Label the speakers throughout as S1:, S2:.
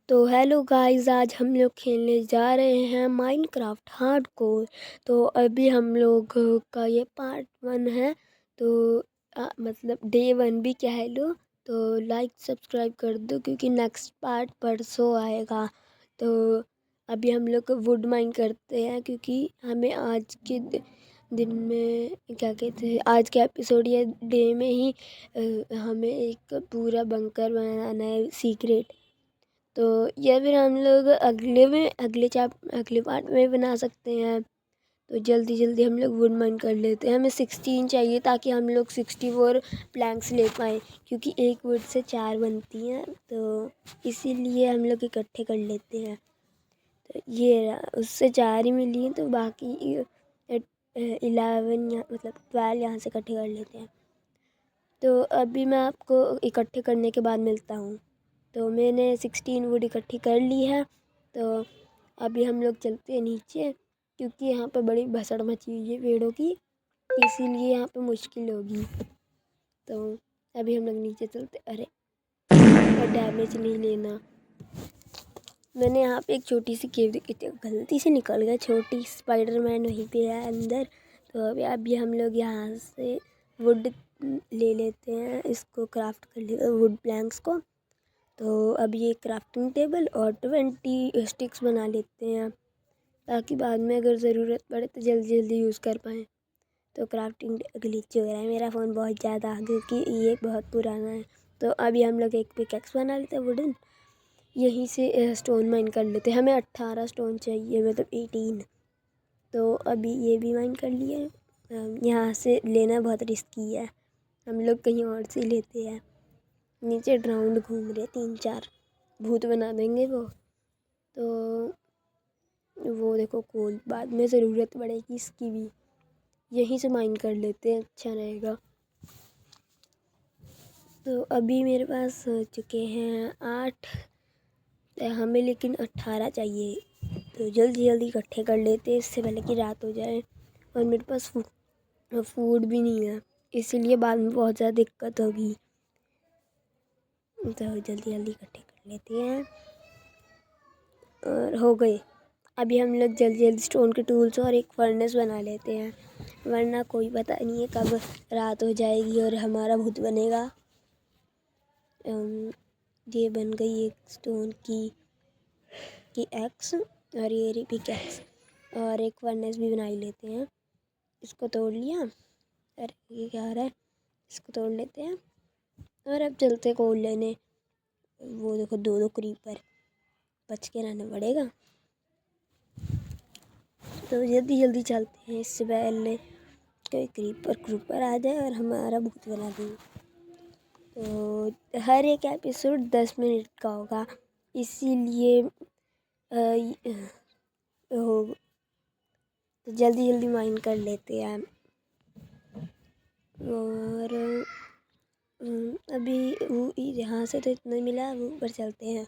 S1: तो hello guys, आज हम लोग खेलने जा रहे हैं माइनक्राफ्ट हार्डकोर। तो अभी हम लोग का ये पार्ट 1 है। तो मतलब डे 1 भी कह लो। तो लाइक सब्सक्राइब कर दो क्योंकि नेक्स्ट पार्ट परसों आएगा। तो अभी हम लोग वुड माइन करते हैं क्योंकि हमें आज के दिन में क्या कहते हैं, आज के एपिसोड या डे में ही हमें एक पूरा बंकर बनाना है सीक्रेट। तो या फिर हम लोग अगले पार्ट में बना सकते हैं। तो जल्दी जल्दी हम लोग वुड माइन कर लेते हैं। हमें 16 चाहिए ताकि हम लोग 64 प्लैंक्स ले पाएँ क्योंकि एक वुड से 4 बनती हैं। तो इसीलिए हम लोग इकट्ठे कर लेते हैं। तो ये रहा, उससे 4 ही मिली हैं तो बाकी 11 मतलब 12 यहाँ से इकट्ठे कर लेते हैं। तो अभी मैं आपको इकट्ठे करने के बाद मिलता हूँ। तो मैंने 16 वुड इकट्ठी कर ली है। तो अभी हम लोग चलते हैं नीचे क्योंकि यहाँ पे बड़ी भसड़ मची हुई है पेड़ों की, इसीलिए यहाँ पे मुश्किल होगी। तो अभी हम लोग नीचे चलते। अरे डैमेज नहीं लेना। मैंने यहाँ पे एक छोटी सी केव देखी थी, गलती से निकल गया। छोटी स्पाइडरमैन वहीं पे है अंदर। तो अभी हम लोग यहाँ से वुड ले लेते हैं, इसको क्राफ्ट कर लेते हैं वुड प्लैंक्स को। तो अभी ये क्राफ्टिंग टेबल और 20 स्टिक्स बना लेते हैं ताकि बाद में अगर ज़रूरत पड़े तो जल्दी जल्दी यूज़ कर पाएँ। तो क्राफ्टिंग ग्लिच हो रहा है मेरा फ़ोन बहुत ज़्यादा क्योंकि ये बहुत पुराना है। तो अभी हम लोग एक पिकैक्स बना लेते हैं वुडन। यहीं से स्टोन माइन कर लेते हैं। हमें 18 स्टोन चाहिए, मतलब 18। तो अभी ये भी माइन कर लिए। यहाँ से लेना बहुत रिस्की है, हम लोग कहीं और से लेते हैं। नीचे राउंड घूम रहे 3-4 भूत बना देंगे वो। तो वो देखो कोल बाद में ज़रूरत पड़ेगी इसकी भी। यहीं से माइन कर लेते हैं, अच्छा रहेगा। तो अभी मेरे पास हो चुके हैं 8, हमें लेकिन 18 चाहिए। तो जल्दी जल्दी इकट्ठे कर लेते हैं इससे पहले कि रात हो जाए। और मेरे पास फूड भी नहीं है, इसीलिए बाद में बहुत ज़्यादा दिक्कत होगी। तो जल्दी जल्दी इकट्ठे कर लेते हैं और हो गए। अभी हम लोग जल्दी जल्दी स्टोन के टूल्स और एक फर्नेस बना लेते हैं, वरना कोई पता नहीं है कब रात हो जाएगी और हमारा भूत बनेगा। ये बन गई एक स्टोन की एक्स और ये पिकैक्स, और एक फर्नेस भी बना ही लेते हैं। इसको तोड़ लिया। अरे ये क्या आ रहा है, इसको तोड़ लेते हैं और अब चलते कोल लेने। वो देखो 2-2 क्रीपर, बच के रहना पड़ेगा। तो जल्दी जल्दी चलते हैं इससे पहले कोई क्रीपर आ जाए और हमारा भूत बना दें। तो हर एक एपिसोड 10 मिनट का होगा, इसीलिए हो तो जल्दी जल्दी माइन कर लेते हैं। और अभी वो यहाँ से तो इतना मिला, वो ऊपर चलते हैं।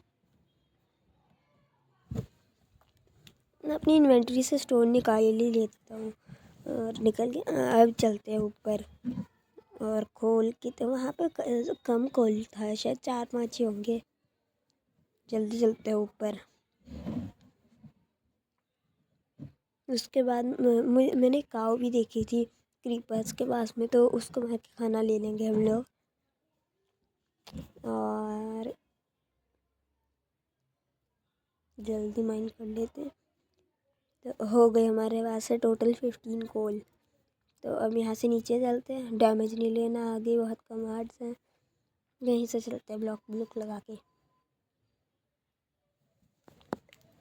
S1: मैं अपनी इन्वेंटरी से स्टोन निकाल ही लेता हूँ और निकल गया। अब चलते हैं ऊपर और खोल के, तो वहाँ पे कम खोल था, शायद 4-5 ही होंगे। जल्दी चलते हैं ऊपर। उसके बाद मैंने काऊ भी देखी थी क्रीपर्स के पास में, तो उसको मार के खाना ले लेंगे हम लोग। और जल्दी माइन कर लेते हैं। तो हो गए हमारे पास से टोटल 15 कोल। तो अब यहाँ से नीचे चलते हैं, डैमेज नहीं लेना, आगे बहुत कम हार्ड्स हैं। यहीं से चलते हैं ब्लॉक लगा के।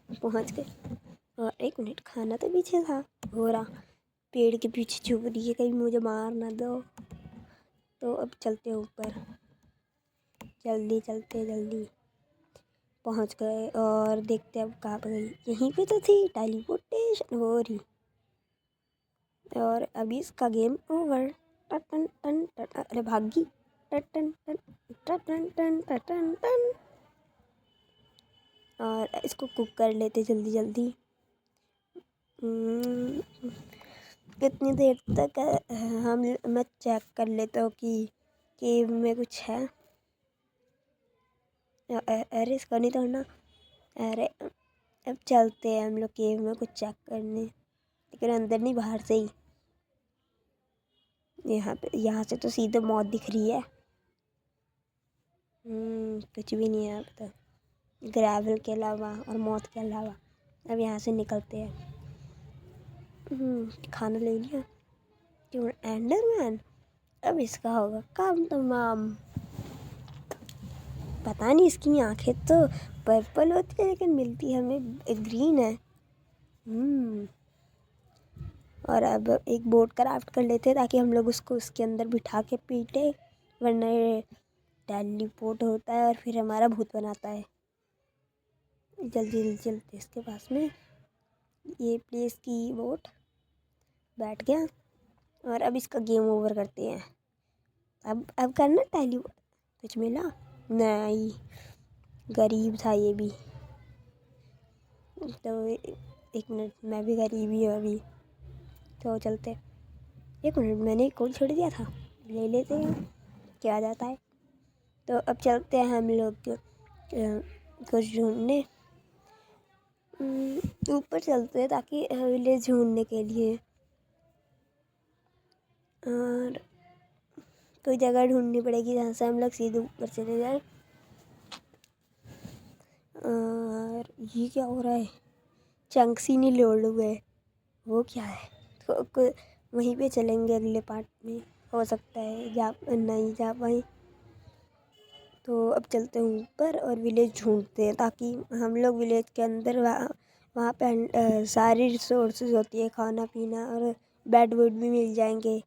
S1: पहुँच गए। और 1 मिनट, खाना तो पीछे था, हो रहा पेड़ के पीछे छुप रही है, कहीं मुझे मार ना दो। तो अब चलते हैं ऊपर, जल्दी चलते जल्दी पहुँच गए। और देखते हैं अब कहाँ पर गई, यहीं पे तो थी, टेलीपोर्टेशन हो रही। और अभी इसका गेम ओवर। टन टन टन, अरे भागी। टन टन टन टन टन टन टन। और इसको कुक कर लेते जल्दी जल्दी। कितनी देर तक मैं चेक कर लेता हूँ कि केव में कुछ है। अरे इसका नहीं तोड़ना। अरे अब चलते हैं हम लोग केव में कुछ चेक करने, लेकिन अंदर नहीं, बाहर से ही। यहाँ से तो सीधे मौत दिख रही है। कुछ भी नहीं है अब तक, ग्रेवल के अलावा और मौत के अलावा। अब यहाँ से निकलते हैं। खाना ले लिया। क्यों एंडरमैन? अब इसका होगा काम तमाम। पता नहीं, इसकी आंखें तो पर्पल होती है लेकिन मिलती हमें ग्रीन है। और अब एक बोट क्राफ्ट कर लेते हैं ताकि हम लोग उसको उसके अंदर बिठा के पीटे, वरना ये टेलीपोर्ट होता है और फिर हमारा भूत बनाता है। जल्दी जल्दी चलते इसके पास में। ये प्लेस की बोट बैठ गया और अब इसका गेम ओवर करते हैं। अब करना टेलीपोर्ट। कुछ मिला नहीं, गरीब था ये भी। तो एक मिनट, मैं भी गरीब ही हूँ अभी। तो चलते। एक मिनट, मैंने कोड छोड़ दिया था, ले लेते हैं क्या जाता है। तो अब चलते हैं हम लोग कुछ ढूंढने। ऊपर चलते हैं ताकि विलेज ढूंढने के लिए, और कोई जगह ढूंढनी पड़ेगी जहाँ से हम लोग सीधे ऊपर चले जाए। और ये क्या हो रहा है? चंक्सी नहीं लोड हुए, वो क्या है? तो वहीं पे चलेंगे अगले पार्ट में, हो सकता है नहीं जा पाए। तो अब चलते हैं ऊपर और विलेज ढूंढते हैं ताकि हम लोग विलेज के अंदर वहाँ पे सारी रिसोर्सेज होती है, खाना पीना और बेड वुड भी मिल जाएंगे।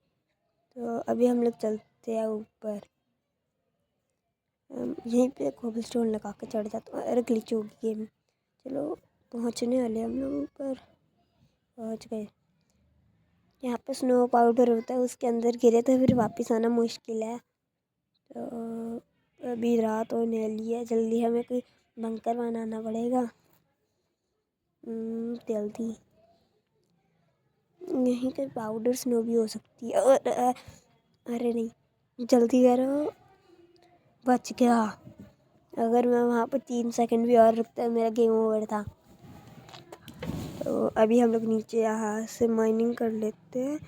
S1: तो अभी हम लोग चलते हैं ऊपर। यहीं पे कोबलस्टोन लगा के चढ़ जाता हूँ। अरे ग्लिच होगी गेम। चलो पहुँचने वाले हम लोग ऊपर, पहुँच गए। यहाँ पे स्नो पाउडर होता है, उसके अंदर गिरे तो फिर वापस आना मुश्किल है। तो अभी रात होने वाली है, जल्दी हमें कोई बंकर बनाना पड़ेगा। जल्दी। यहीं पे पाउडर स्नो भी हो सकती है। और अरे नहीं, जल्दी करो। बच गया। अगर मैं वहाँ पर 3 सेकंड भी और रुकता मेरा गेम ओवर था। तो अभी हम लोग नीचे यहाँ से माइनिंग कर लेते हैं,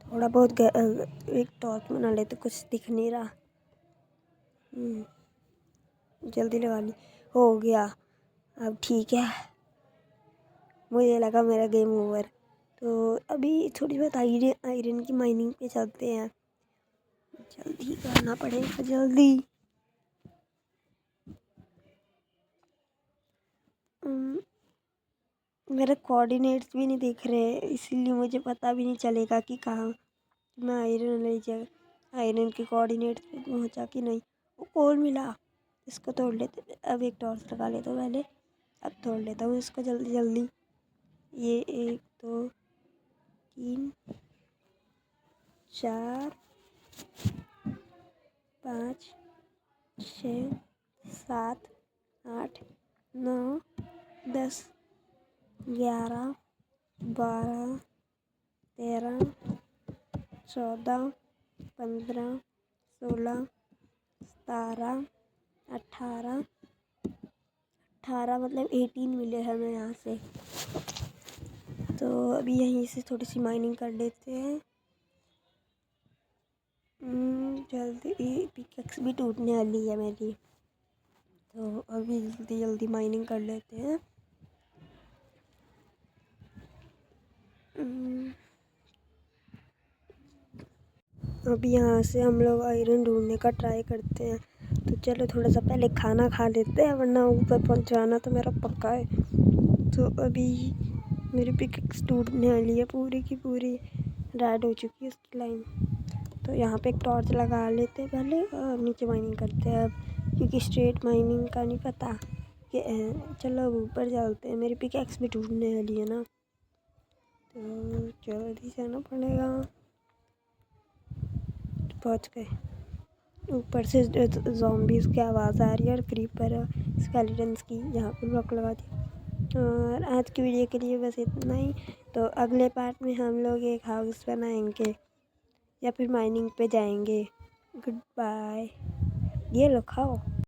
S1: थोड़ा बहुत एक टॉर्च बना लेते, कुछ दिख नहीं रहा। जल्दी लगा ली, हो गया। अब ठीक है, मुझे लगा मेरा गेम ओवर। तो अभी थोड़ी बहुत आयरन की माइनिंग पे चलते हैं। जल्दी करना पड़ेगा, जल्दी। मेरे कोऑर्डिनेट्स भी नहीं दिख रहे, इसीलिए मुझे पता भी नहीं चलेगा कि कहाँ मैं आयरन ले जाए, आयरन के कोऑर्डिनेट्स पे पहुँचा कि नहीं। वो कोल मिला, इसको तोड़ लेते। अब एक टॉर्च लगा लेता हूँ पहले, अब तोड़ लेता हूँ इसको जल्दी जल्दी। ये 1 2 3 4 5 6 7 8 9 10 11 12 13 14 15 16 17 18 मतलब 18 मिले हमें यहाँ से। तो अभी यहीं से थोड़ी सी माइनिंग कर लेते हैं। जल्दी, पिकैक्स भी टूटने वाली है मेरी, तो अभी जल्दी जल्दी माइनिंग कर लेते हैं। अभी यहाँ से हम लोग आयरन ढूंढने का ट्राई करते हैं। तो चलो थोड़ा सा पहले खाना खा लेते हैं, वरना ऊपर पहुँचाना तो मेरा पक्का है। तो अभी मेरी पिकैक्स टूटने वाली है, पूरी की पूरी रेड हो चुकी है उसकी लाइन। तो यहाँ पे एक टॉर्च लगा लेते हैं पहले और नीचे माइनिंग करते हैं अब, क्योंकि स्ट्रेट माइनिंग का नहीं पता कि चलो अब ऊपर चलते हैं। मेरी पिकैक्स भी टूटने वाली है ना, तो जल्दी जाना पड़ेगा। पहुँच गए। ऊपर से ज़ॉम्बीज़ की आवाज़ आ रही है और क्रीपर स्केलेटन्स की, यहाँ पर ब्लॉक लगा दी। और आज की वीडियो के लिए बस इतना ही। तो अगले पार्ट में हम लोग एक हाउस बनाएंगे या फिर माइनिंग पे जाएंगे। Good bye. ये लो खाओ।